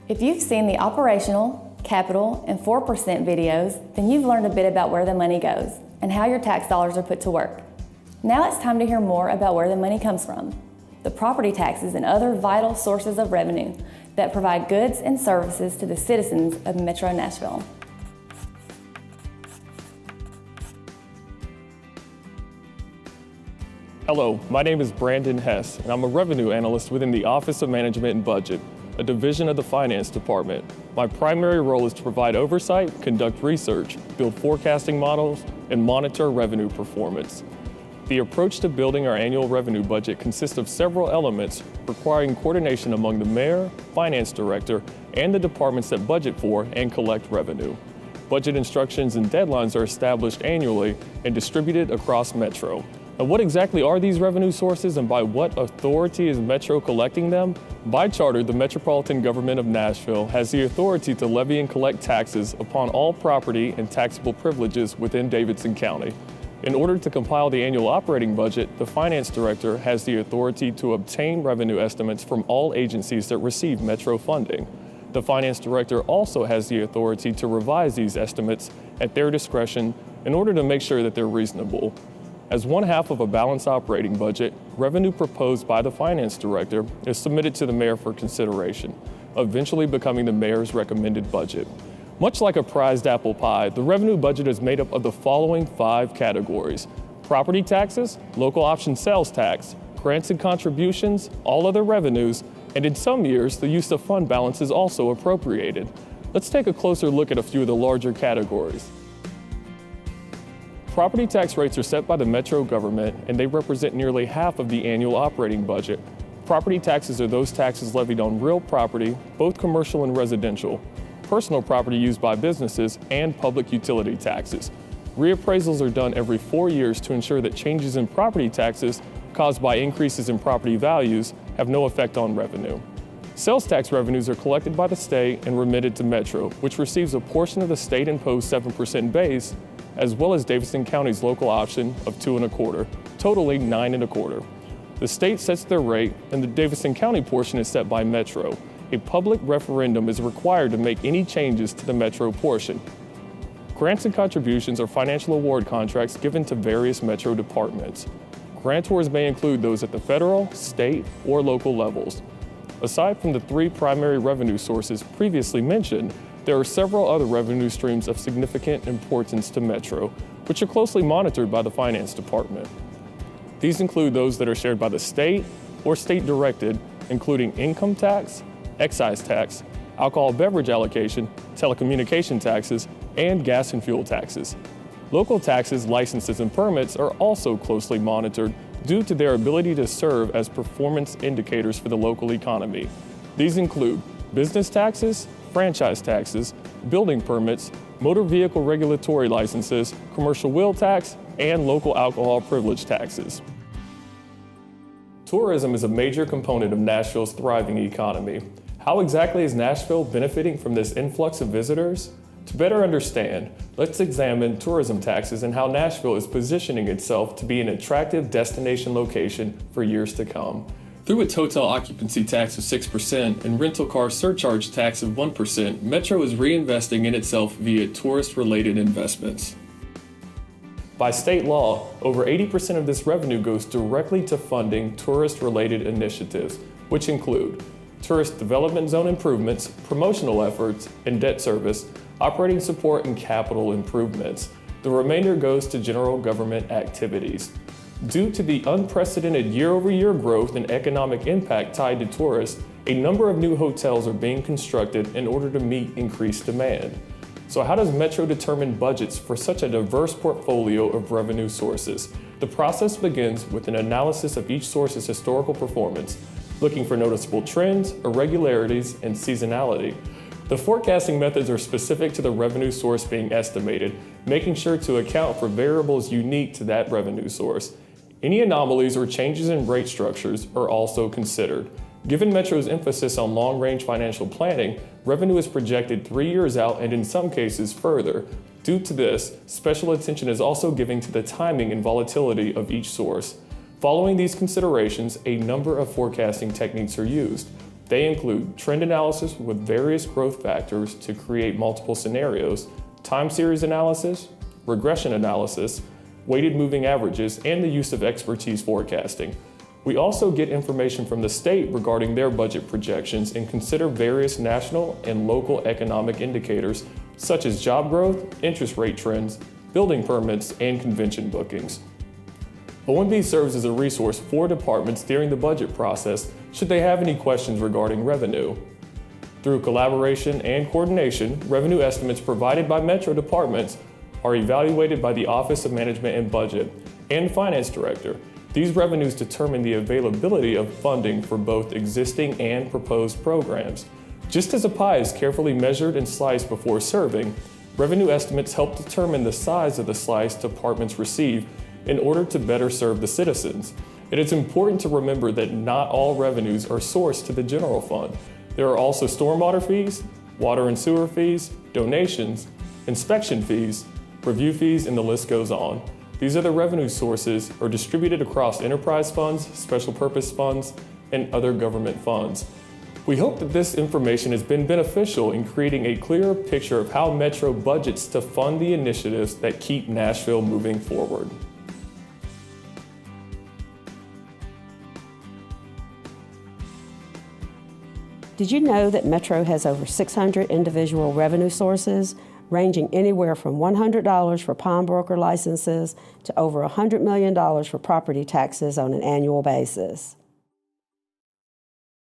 If you've seen the operational, capital, and 4% videos, then you've learned a bit about where the money goes and how your tax dollars are put to work. Now it's time to hear more about where the money comes from, the property taxes and other vital sources of revenue that provide goods and services to the citizens of Metro Nashville. Hello, my name is Brandon Hess, and I'm a revenue analyst within the Office of Management and Budget, a division of the Finance Department. My primary role is to provide oversight, conduct research, build forecasting models, and monitor revenue performance. The approach to building our annual revenue budget consists of several elements requiring coordination among the mayor, finance director, and the departments that budget for and collect revenue. Budget instructions and deadlines are established annually and distributed across Metro. Now, what exactly are these revenue sources and by what authority is Metro collecting them? By charter, the Metropolitan Government of Nashville has the authority to levy and collect taxes upon all property and taxable privileges within Davidson County. In order to compile the annual operating budget, the finance director has the authority to obtain revenue estimates from all agencies that receive Metro funding. The finance director also has the authority to revise these estimates at their discretion in order to make sure that they're reasonable. As one half of a balanced operating budget, revenue proposed by the finance director is submitted to the mayor for consideration, eventually becoming the mayor's recommended budget. Much like a prized apple pie, the revenue budget is made up of the following 5 categories: property taxes, local option sales tax, grants and contributions, all other revenues, and in some years, the use of fund balance is also appropriated. Let's take a closer look at a few of the larger categories. Property tax rates are set by the Metro government, and they represent nearly half of the annual operating budget. Property taxes are those taxes levied on real property, both commercial and residential, personal property used by businesses, and public utility taxes. Reappraisals are done every 4 years to ensure that changes in property taxes caused by increases in property values have no effect on revenue. Sales tax revenues are collected by the state and remitted to Metro, which receives a portion of the state-imposed 7% base, as well as Davidson County's local option of 2.25%, totaling 9.25%. The state sets their rate, and the Davidson County portion is set by Metro. A public referendum is required to make any changes to the Metro portion. Grants and contributions are financial award contracts given to various Metro departments. Grantors may include those at the federal, state, or local levels. Aside from the 3 primary revenue sources previously mentioned, there are several other revenue streams of significant importance to Metro, which are closely monitored by the Finance Department. These include those that are shared by the state or state-directed, including income tax, excise tax, alcohol beverage allocation, telecommunication taxes, and gas and fuel taxes. Local taxes, licenses, and permits are also closely monitored due to their ability to serve as performance indicators for the local economy. These include business taxes, franchise taxes, building permits, motor vehicle regulatory licenses, commercial wheel tax, and local alcohol privilege taxes. Tourism is a major component of Nashville's thriving economy. How exactly is Nashville benefiting from this influx of visitors? To better understand, let's examine tourism taxes and how Nashville is positioning itself to be an attractive destination location for years to come. Through its hotel occupancy tax of 6% and rental car surcharge tax of 1%, Metro is reinvesting in itself via tourist-related investments. By state law, over 80% of this revenue goes directly to funding tourist-related initiatives, which include tourist development zone improvements, promotional efforts, and debt service, operating support, and capital improvements. The remainder goes to general government activities. Due to the unprecedented year-over-year growth and economic impact tied to tourists, a number of new hotels are being constructed in order to meet increased demand. So how does Metro determine budgets for such a diverse portfolio of revenue sources? The process begins with an analysis of each source's historical performance, looking for noticeable trends, irregularities, and seasonality. The forecasting methods are specific to the revenue source being estimated, making sure to account for variables unique to that revenue source. Any anomalies or changes in rate structures are also considered. Given Metro's emphasis on long-range financial planning, revenue is projected 3 years out and in some cases further. Due to this, special attention is also given to the timing and volatility of each source. Following these considerations, a number of forecasting techniques are used. They include trend analysis with various growth factors to create multiple scenarios, time series analysis, regression analysis, weighted moving averages, and the use of expertise forecasting. We also get information from the state regarding their budget projections and consider various national and local economic indicators such as job growth, interest rate trends, building permits, and convention bookings. OMB serves as a resource for departments during the budget process should they have any questions regarding revenue. Through collaboration and coordination, revenue estimates provided by Metro departments are evaluated by the Office of Management and Budget and the Finance Director. These revenues determine the availability of funding for both existing and proposed programs. Just as a pie is carefully measured and sliced before serving, revenue estimates help determine the size of the slice departments receive in order to better serve the citizens. It is important to remember that not all revenues are sourced to the general fund. There are also stormwater fees, water and sewer fees, donations, inspection fees, review fees, and the list goes on. These other revenue sources are distributed across enterprise funds, special purpose funds, and other government funds. We hope that this information has been beneficial in creating a clearer picture of how Metro budgets to fund the initiatives that keep Nashville moving forward. Did you know that Metro has over 600 individual revenue sources, ranging anywhere from $100 for pawnbroker licenses to over $100 million for property taxes on an annual basis?